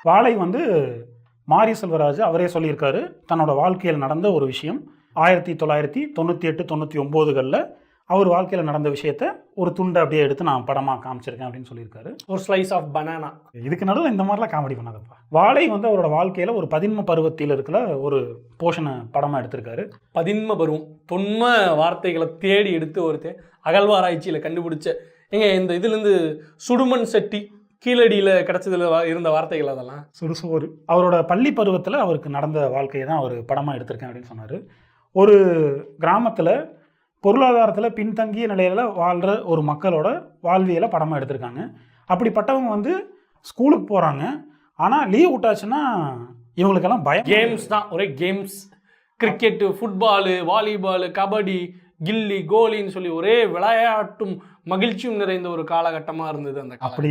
வாழை வந்து மாரி செல்வராஜ் அவரே சொல்லியிருக்காரு, தன்னோட வாழ்க்கையில் நடந்த ஒரு விஷயம் 1998-99களில் அவர் வாழ்க்கையில் நடந்த விஷயத்த ஒரு துண்டை அப்படியே எடுத்து நான் படமாக காமிச்சிருக்கேன் அப்படின்னு சொல்லியிருக்காரு. ஒரு ஸ்லைஸ் ஆஃப் பனானா. இதுக்கு நடுவில் இந்த மாதிரிலாம் காமெடி பண்ணாதப்பா. வாழை வந்து அவரோட வாழ்க்கையில் ஒரு பதின்ம பருவத்தில் இருக்கிற ஒரு போஷனை படமாக எடுத்திருக்காரு. பதின்ம பருவம் தொன்ம வார்த்தைகளை தேடி எடுத்து ஒருத்தர் அகழ்வாராய்ச்சியில் கண்டுபிடிச்ச இந்த இதுலேருந்து சுடுமண் சட்டி கீழடியில் கிடச்சதுல இருந்த வார்த்தைகள் அதெல்லாம் சுடுசோறு. அவரோட பள்ளி பருவத்தில் அவருக்கு நடந்த வாழ்க்கையை தான் அவர் படமாக எடுத்திருக்கேன் அப்படின்னு சொன்னார். ஒரு கிராமத்தில் பொருளாதாரத்தில் பின்தங்கிய நிலையில் வாழ்கிற ஒரு மக்களோட வாழ்வியலை படமாக எடுத்திருக்காங்க. அப்படிப்பட்டவங்க வந்து ஸ்கூலுக்கு போகிறாங்க, ஆனால் லீவ் விட்டாச்சுன்னா இவங்களுக்கெல்லாம் பயம். கேம்ஸ் தான், ஒரே games. Cricket, football, volleyball, kabaddi, கில்லி, கோலின்னு சொல்லி ஒரே விளையாட்டும் மகிழ்ச்சியும் நிறைந்த ஒரு காலகட்டமாக இருந்தது அந்த. அப்படி